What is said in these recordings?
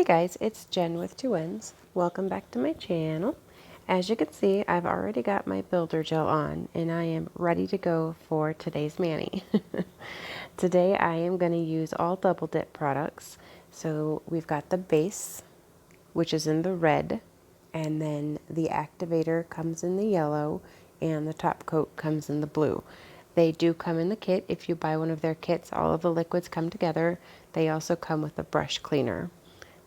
Hey guys, it's Jen with 2Ns. Welcome back to my channel. As you can see, I've already got my builder gel on and I am ready to go for today's mani. Today I am going to use all double dip products. So we've got the base, which is in the red, and then the activator comes in the yellow and the top coat comes in the blue. They do come in the kit. If you buy one of their kits, all of the liquids come together. They also come with a brush cleaner.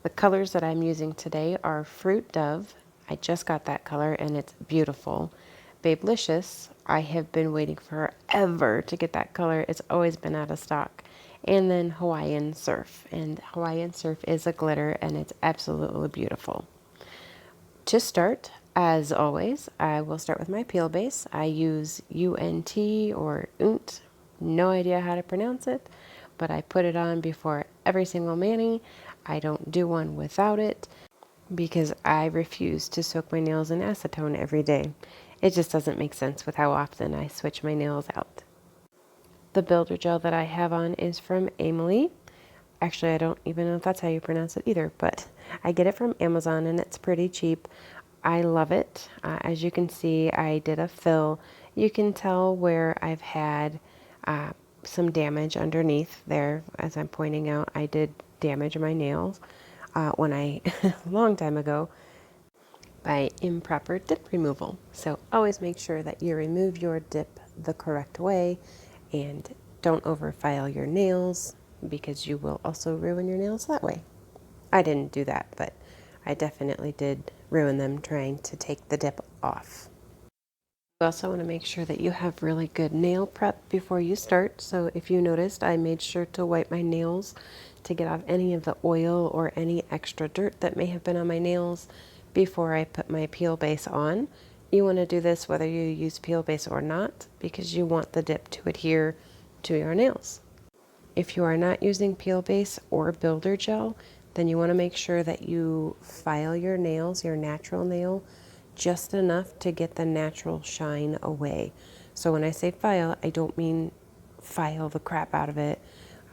The colors that I'm using today are Fruit Dove. I just got that color and it's beautiful. Babelicious. I have been waiting forever to get that color. It's always been out of stock. And then Hawaiian Surf. And Hawaiian Surf is a glitter and it's absolutely beautiful. To start, as always, I will start with my peel base. I use UNT or UNT. No idea how to pronounce it, but I put it on before every single mani. I don't do one without it because I refuse to soak my nails in acetone every day. It just doesn't make sense with how often I switch my nails out. The builder gel that I have on is from Emily. Actually, I don't even know if that's how you pronounce it either, but I get it from Amazon and it's pretty cheap. I love it. As you can see, I did a fill. You can tell where I've had some damage underneath there. As I'm pointing out, I did damage my nails when I, a long time ago, by improper dip removal. So always make sure that you remove your dip the correct way and don't overfile your nails because you will also ruin your nails that way. I didn't do that, but I definitely did ruin them trying to take the dip off. You also want to make sure that you have really good nail prep before you start. So if you noticed, I made sure to wipe my nails to get off any of the oil or any extra dirt that may have been on my nails before I put my peel base on. You want to do this whether you use peel base or not because you want the dip to adhere to your nails. If you are not using peel base or builder gel, then you want to make sure that you file your nails, your natural nail, just enough to get the natural shine away. So when I say file, I don't mean file the crap out of it.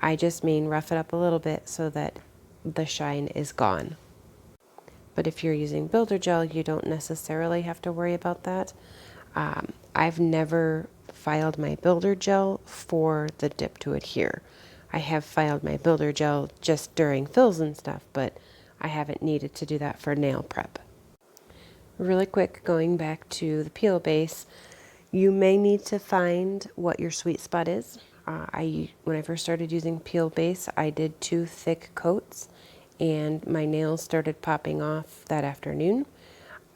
I just mean rough it up a little bit so that the shine is gone. But if you're using builder gel, you don't necessarily have to worry about that. I've never filed my builder gel for the dip to adhere. I have filed my builder gel just during fills and stuff, but I haven't needed to do that for nail prep. Really quick, going back to the peel base, you may need to find what your sweet spot is. When I first started using peel base, I did 2 thick coats and my nails started popping off that afternoon.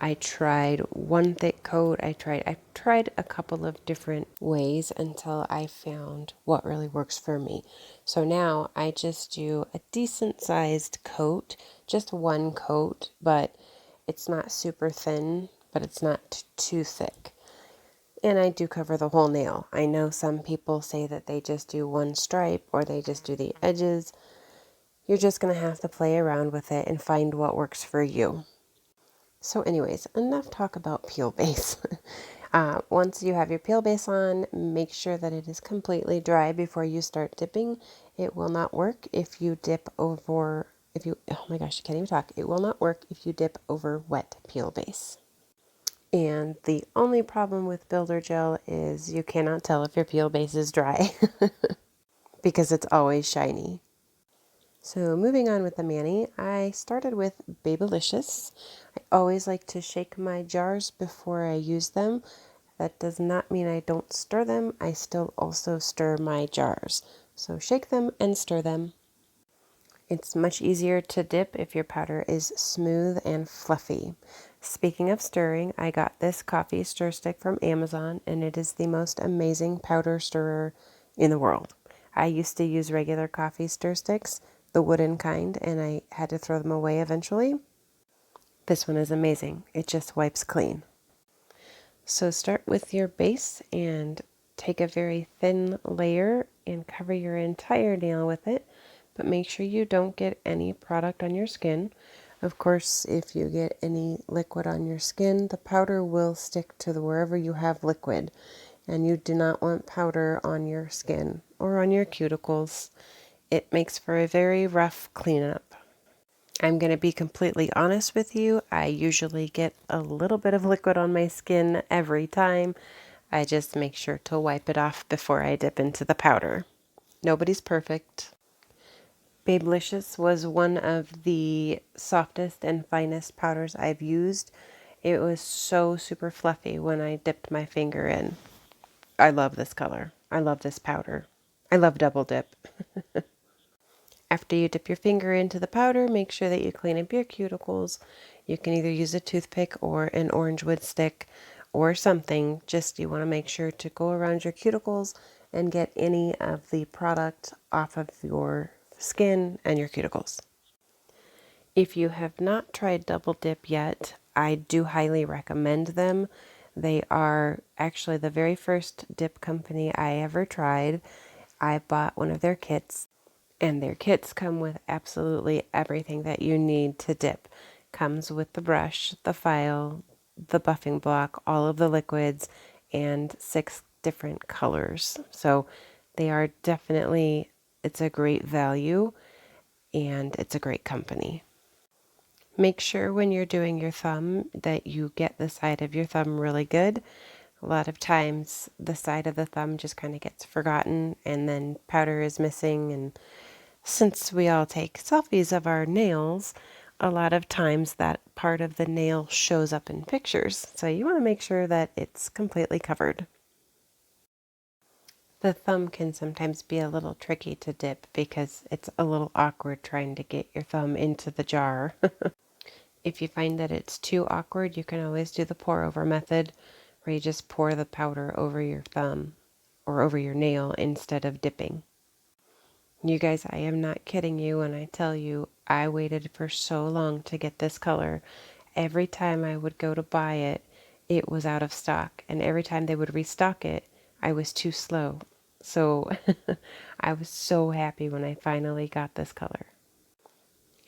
I tried 1 thick coat. I tried a couple of different ways until I found what really works for me. So now I just do a decent sized coat, just 1 coat, but it's not super thin, but it's not too thick. And I do cover the whole nail. I know some people say that they just do 1 stripe or they just do the edges. You're just going to have to play around with it and find what works for you. So anyways, enough talk about peel base. Once you have your peel base on, make sure that it is completely dry before you start dipping. It will not work if you dip over, oh my gosh, I can't even talk. It will not work if you dip over wet peel base. And the only problem with builder gel is you cannot tell if your peel base is dry because it's always shiny. So moving on with the mani, I started with Babelicious. I always like to shake my jars before I use them. That does not mean I don't stir them. I still also stir my jars. So shake them and stir them. It's much easier to dip if your powder is smooth and fluffy. Speaking of stirring, I got this coffee stir stick from Amazon and it is the most amazing powder stirrer in the world. I used to use regular coffee stir sticks, the wooden kind, and I had to throw them away eventually. This one is amazing. It just wipes clean. So start with your base and take a very thin layer and cover your entire nail with it, but make sure you don't get any product on your skin. Of course, if you get any liquid on your skin, the powder will stick to wherever you have liquid, and you do not want powder on your skin or on your cuticles. It makes for a very rough cleanup. I'm going to be completely honest with you. I usually get a little bit of liquid on my skin every time. I just make sure to wipe it off before I dip into the powder. Nobody's perfect. Babelicious was one of the softest and finest powders I've used. It was so super fluffy when I dipped my finger in. I love this color. I love this powder. I love double dip. After you dip your finger into the powder, make sure that you clean up your cuticles. You can either use a toothpick or an orange wood stick or something. Just you want to make sure to go around your cuticles and get any of the product off of your skin and your cuticles. If you have not tried double dip yet, I do highly recommend them. They are actually the very first dip company I ever tried. I bought one of their kits, and their kits come with absolutely everything that you need to dip. Comes with the brush, the file, the buffing block, all of the liquids, and 6 different colors. So they are definitely, it's a great value, and it's a great company. Make sure when you're doing your thumb that you get the side of your thumb really good. A lot of times the side of the thumb just kind of gets forgotten and then powder is missing. And since we all take selfies of our nails, a lot of times that part of the nail shows up in pictures. So you want to make sure that it's completely covered. The thumb can sometimes be a little tricky to dip because it's a little awkward trying to get your thumb into the jar. If you find that it's too awkward, you can always do the pour over method where you just pour the powder over your thumb or over your nail instead of dipping. You guys, I am not kidding you when I tell you I waited for so long to get this color. Every time I would go to buy it, it was out of stock. And every time they would restock it, I was too slow. So I was so happy when I finally got this color.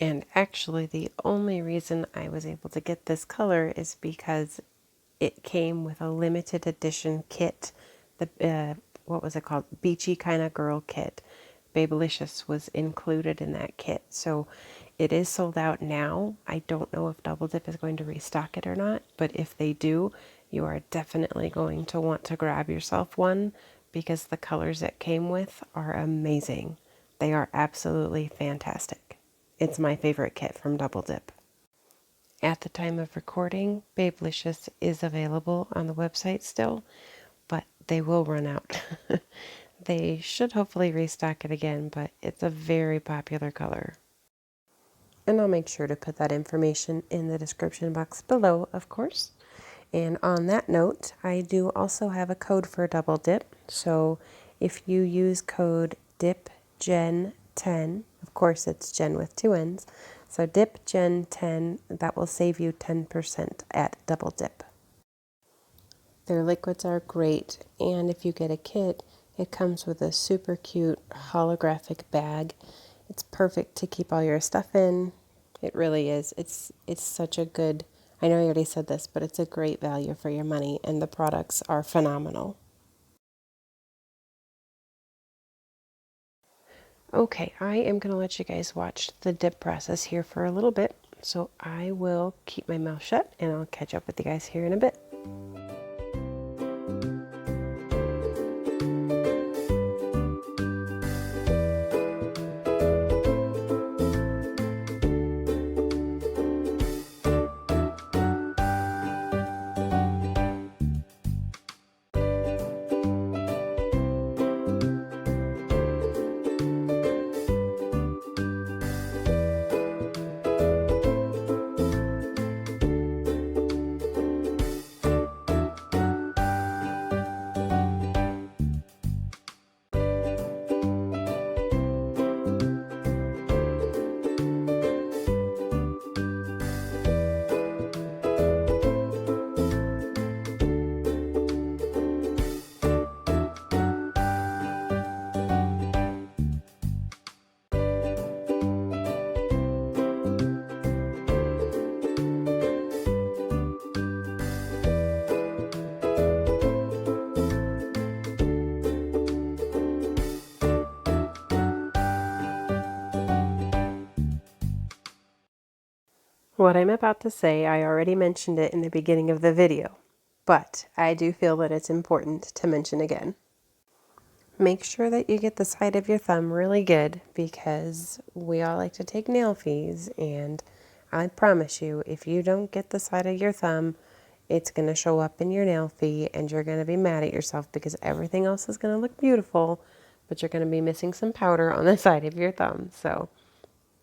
And actually, the only reason I was able to get this color is because it came with a limited edition kit. What was it called? Beachy Kinda Girl kit. Babelicious was included in that kit. So it is sold out now. I don't know if Double Dip is going to restock it or not, but if they do, you are definitely going to want to grab yourself one because the colors it came with are amazing. They are absolutely fantastic. It's my favorite kit from Double Dip. At the time of recording, Babelicious is available on the website still, but they will run out. They should hopefully restock it again, but it's a very popular color. And I'll make sure to put that information in the description box below, of course. And on that note, I do also have a code for Double Dip. So if you use code DIPGEN10, of course it's Jen with 2 N's, so DIPGEN10, that will save you 10% at Double Dip. Their liquids are great, and if you get a kit, it comes with a super cute holographic bag. It's perfect to keep all your stuff in. It really is. It's such a good, I know I already said this, but it's a great value for your money, and the products are phenomenal. Okay, I am going to let you guys watch the dip process here for a little bit, so I will keep my mouth shut, and I'll catch up with you guys here in a bit. What I'm about to say, I already mentioned it in the beginning of the video, but I do feel that it's important to mention again. Make sure that you get the side of your thumb really good because we all like to take nail fees, and I promise you, if you don't get the side of your thumb, it's going to show up in your nail fee and you're going to be mad at yourself because everything else is going to look beautiful, but you're going to be missing some powder on the side of your thumb. So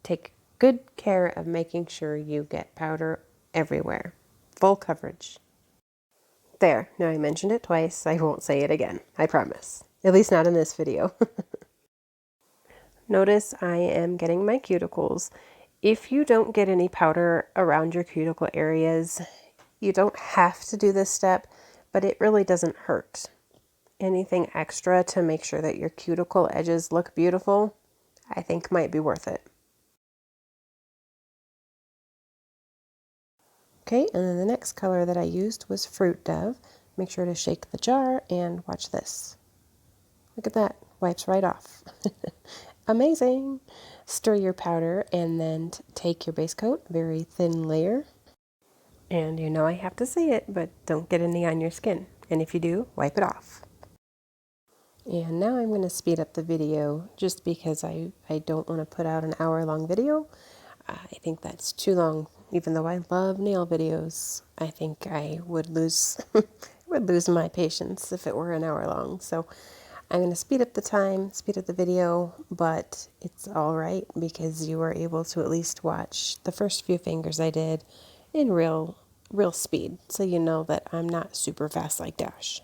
take good care of making sure you get powder everywhere. Full coverage. There, now I mentioned it twice. I won't say it again. I promise. At least not in this video. Notice I am getting my cuticles. If you don't get any powder around your cuticle areas, you don't have to do this step, but it really doesn't hurt. Anything extra to make sure that your cuticle edges look beautiful, I think might be worth it. Okay, and then the next color that I used was Fruit Dove. Make sure to shake the jar and watch this. Look at that, wipes right off. Amazing. Stir your powder and then take your base coat, very thin layer. And you know I have to say it, but don't get any on your skin. And if you do, wipe it off. And now I'm going to speed up the video just because I don't want to put out an hour-long video. I think that's too long. Even though I love nail videos, I think I would lose would lose my patience if it were an hour long. So I'm going to speed up the time, speed up the video, but it's all right because you were able to at least watch the first few fingers I did in real speed, so you know that I'm not super fast like Dash.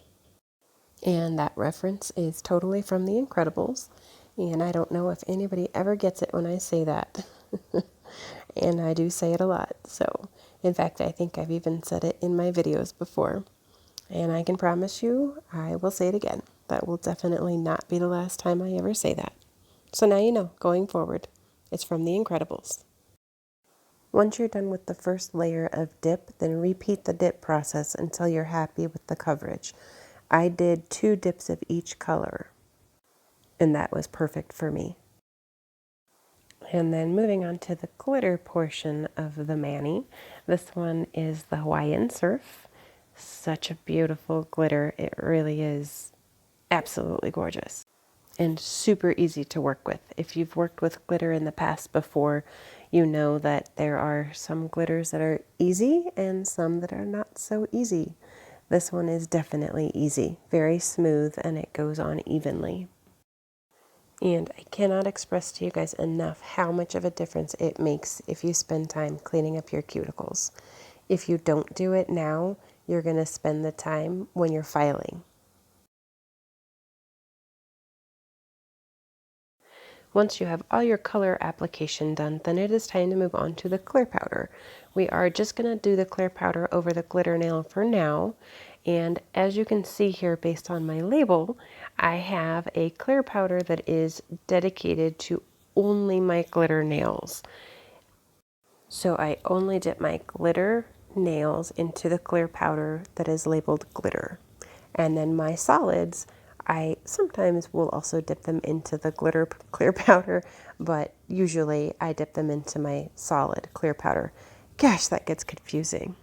And that reference is totally from The Incredibles, and I don't know if anybody ever gets it when I say that. And I do say it a lot, so in fact I think I've even said it in my videos before. And I can promise you I will say it again. That will definitely not be the last time I ever say that. So now you know, going forward, it's from The Incredibles. Once you're done with the first layer of dip, then repeat the dip process until you're happy with the coverage. I did 2 dips of each color, and that was perfect for me. And then moving on to the glitter portion of the mani. This one is the Hawaiian Surf. Such a beautiful glitter. It really is absolutely gorgeous and super easy to work with. If you've worked with glitter in the past before, you know that there are some glitters that are easy and some that are not so easy. This one is definitely easy, very smooth, and it goes on evenly. And I cannot express to you guys enough how much of a difference it makes if you spend time cleaning up your cuticles. If you don't do it now, you're going to spend the time when you're filing. Once you have all your color application done, then it is time to move on to the clear powder. We are just going to do the clear powder over the glitter nail for now. And as you can see here based on my label, I have a clear powder that is dedicated to only my glitter nails. So I only dip my glitter nails into the clear powder that is labeled glitter. And then my solids, I sometimes will also dip them into the glitter clear powder, but usually I dip them into my solid clear powder. Gosh, that gets confusing.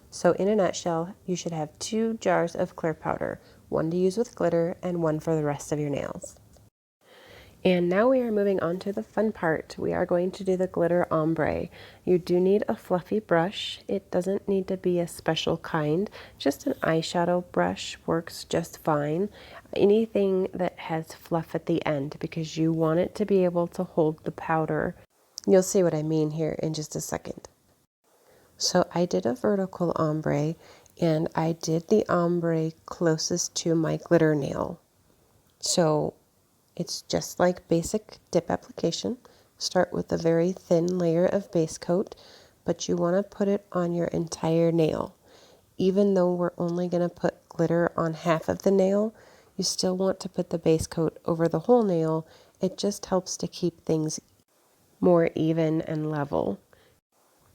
So in a nutshell, you should have 2 jars of clear powder, one to use with glitter and one for the rest of your nails. And now we are moving on to the fun part. We are going to do the glitter ombre. You do need a fluffy brush. It doesn't need to be a special kind. Just an eyeshadow brush works just fine. Anything that has fluff at the end because you want it to be able to hold the powder. You'll see what I mean here in just a second. So I did a vertical ombre and I did the ombre closest to my glitter nail. So it's just like basic dip application. Start with a very thin layer of base coat, but you want to put it on your entire nail. Even though we're only going to put glitter on half of the nail, you still want to put the base coat over the whole nail. It just helps to keep things more even and level.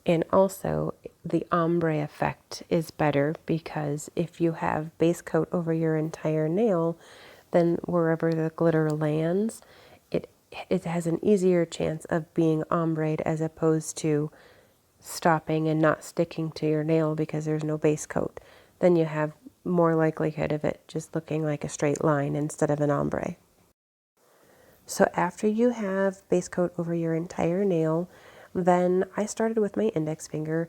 And also, the ombre effect is better because if you have base coat over your entire nail, then wherever the glitter lands, it has an easier chance of being ombreed as opposed to stopping and not sticking to your nail because there's no base coat, then you have more likelihood of it just looking like a straight line instead of an ombre. So after you have base coat over your entire nail, then I started with my index finger.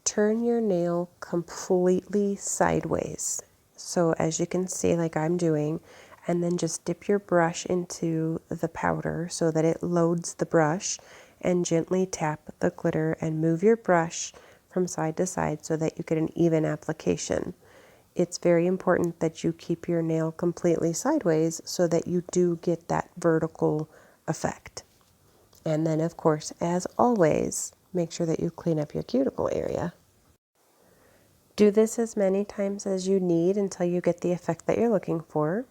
Turn your nail completely sideways. So as you can see, like I'm doing, and then just dip your brush into the powder so that it loads the brush, and gently tap the glitter and move your brush from side to side so that you get an even application. It's very important that you keep your nail completely sideways so that you do get that vertical effect. And then, of course, as always, make sure that you clean up your cuticle area. Do this as many times as you need until you get the effect that you're looking for.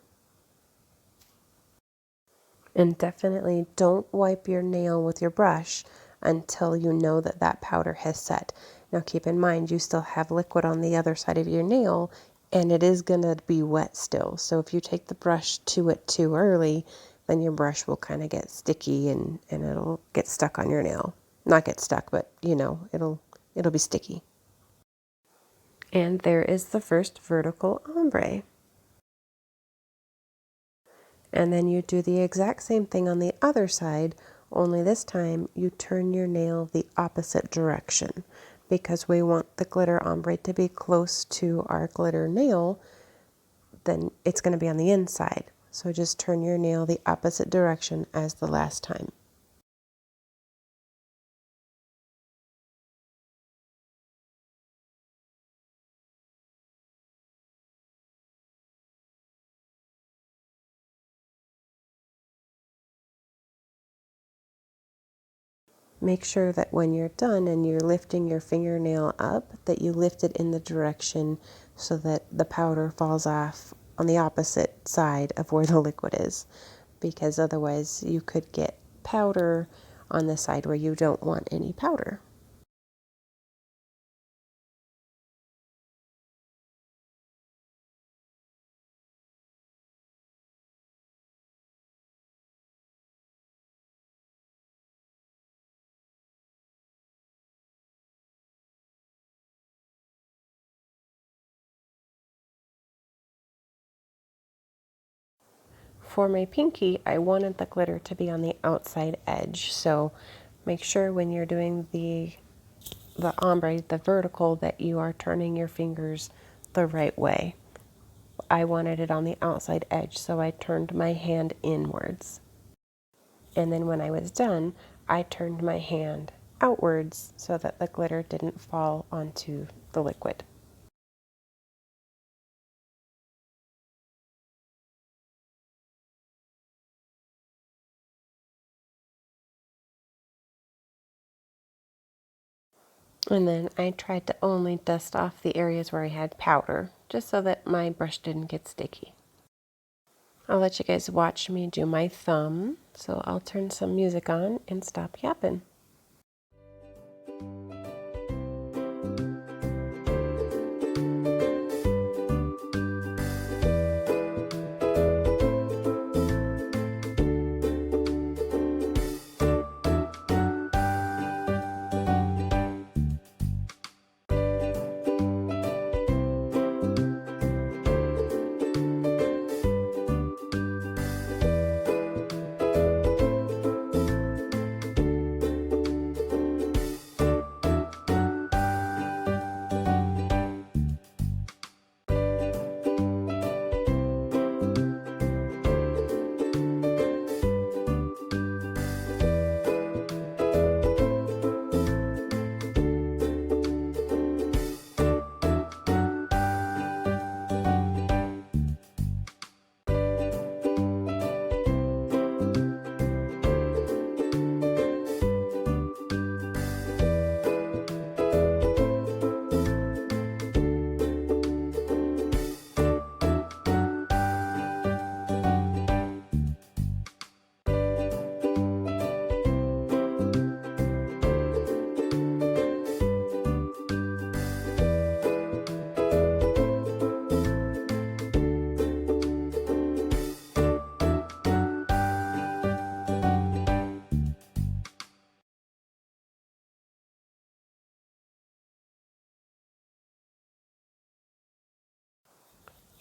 And definitely don't wipe your nail with your brush until you know that that powder has set. Now keep in mind you still have liquid on the other side of your nail and it is going to be wet still. So if you take the brush to it too early, then your brush will kind of get sticky and it'll get stuck on your nail. Not get stuck, but you know, it'll be sticky. And there is the first vertical ombre. And then you do the exact same thing on the other side, only this time you turn your nail the opposite direction because we want the glitter ombre to be close to our glitter nail, then it's going to be on the inside. So just turn your nail the opposite direction as the last time. Make sure that when you're done and you're lifting your fingernail up, that you lift it in the direction so that the powder falls off on the opposite side of where the liquid is, because otherwise you could get powder on the side where you don't want any powder. For my pinky, I wanted the glitter to be on the outside edge, so make sure when you're doing the ombre, the vertical, that you are turning your fingers the right way. I wanted it on the outside edge, so I turned my hand inwards. And then when I was done, I turned my hand outwards so that the glitter didn't fall onto the liquid. And then I tried to only dust off the areas where I had powder, just so that my brush didn't get sticky. I'll let you guys watch me do my thumb, so I'll turn some music on and stop yapping.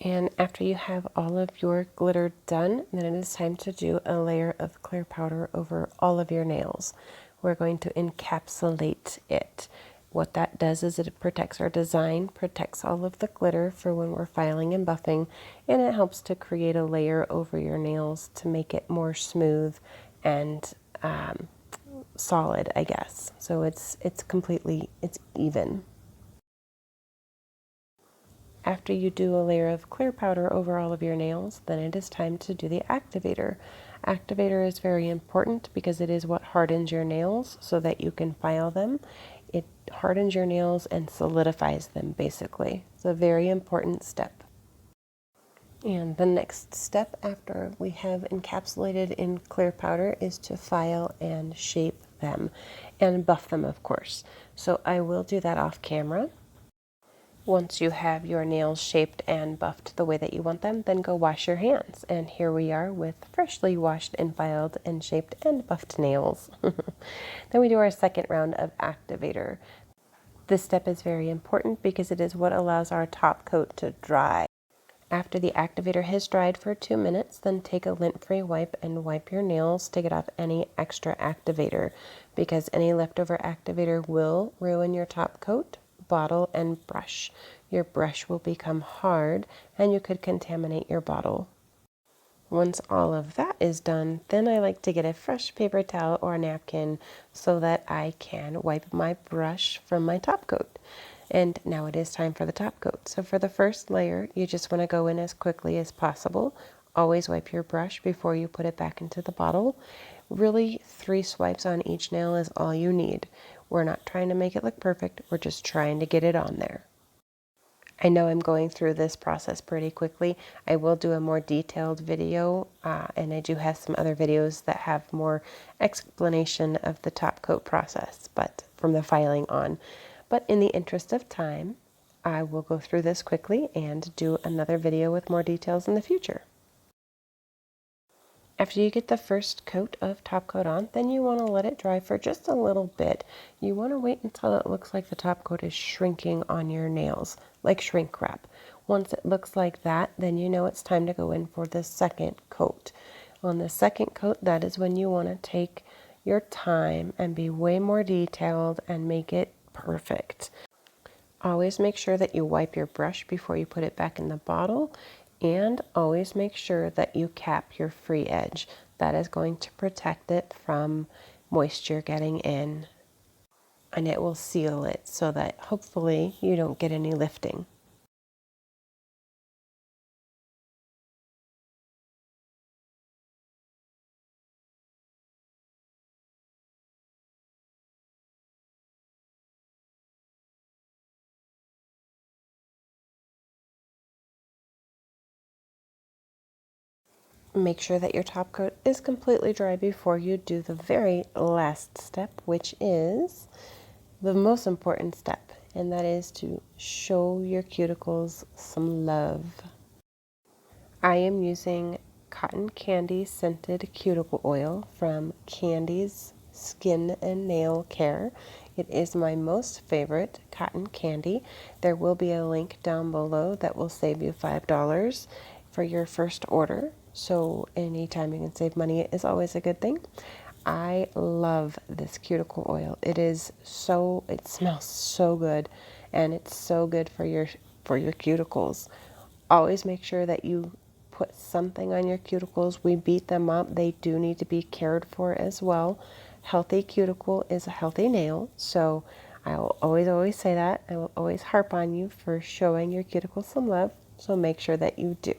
And after you have all of your glitter done, then it is time to do a layer of clear powder over all of your nails. We're going to encapsulate it. What that does is it protects our design, protects all of the glitter for when we're filing and buffing, and it helps to create a layer over your nails to make it more smooth and solid, I guess. So it's even. After you do a layer of clear powder over all of your nails, then it is time to do the activator. Activator is very important because it is what hardens your nails so that you can file them. It hardens your nails and solidifies them, basically. It's a very important step. And the next step after we have encapsulated in clear powder is to file and shape them and buff them, of course. So I will do that off camera. Once you have your nails shaped and buffed the way that you want them, then go wash your hands. And here we are with freshly washed and filed and shaped and buffed nails. Then we do our second round of activator. This step is very important because it is what allows our top coat to dry. After the activator has dried for 2 minutes, then take a lint-free wipe and wipe your nails to get off any extra activator, because any leftover activator will ruin your top coat, bottle, and brush. Your brush will become hard and you could contaminate your bottle. Once all of that is done, then I like to get a fresh paper towel or a napkin so that I can wipe my brush from my top coat. And now it is time for the top coat. So for the first layer, you just want to go in as quickly as possible. Always wipe your brush before you put it back into the bottle. Really, 3 swipes on each nail is all you need. We're not trying to make it look perfect. We're just trying to get it on there. I know I'm going through this process pretty quickly. I will do a more detailed video, and I do have some other videos that have more explanation of the top coat process, but from the filing on. But in the interest of time, I will go through this quickly and do another video with more details in the future. After you get the first coat of top coat on, then you want to let it dry for just a little bit. You want to wait until it looks like the top coat is shrinking on your nails, like shrink wrap. Once it looks like that, then you know it's time to go in for the second coat. On the second coat, that is when you want to take your time and be way more detailed and make it perfect. Always make sure that you wipe your brush before you put it back in the bottle, and always make sure that you cap your free edge. That is going to protect it from moisture getting in, and it will seal it so that hopefully you don't get any lifting. Make sure that your top coat is completely dry before you do the very last step, which is the most important step, and that is to show your cuticles some love. I am using cotton candy scented cuticle oil from Candy's Skin and Nail Care. It is my most favorite cotton candy. There will be a link down below that will save you $5 for your first order. So anytime you can save money is always a good thing. I love this cuticle oil. It smells so good, and it's so good for your cuticles. Always make sure that you put something on your cuticles. We beat them up. They do need to be cared for as well. Healthy cuticle is a healthy nail. So I will always say that. I will always harp on you for showing your cuticles some love. So make sure that you do.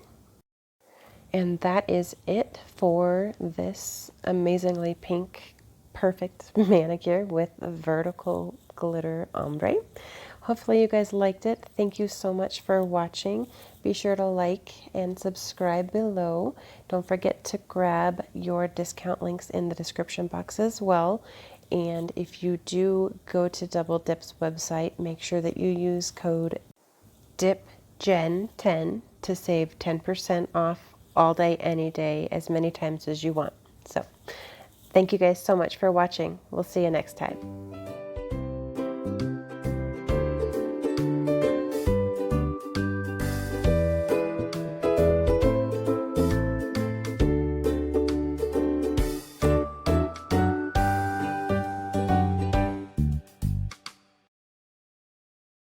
And that is it for this amazingly pink, perfect manicure with vertical glitter ombre. Hopefully you guys liked it. Thank you so much for watching. Be sure to like and subscribe below. Don't forget to grab your discount links in the description box as well. And if you do go to Double Dip's website, make sure that you use code DIPJEN10 to save 10% off all day, any day, as many times as you want. So thank you guys so much for watching. We'll see you next time.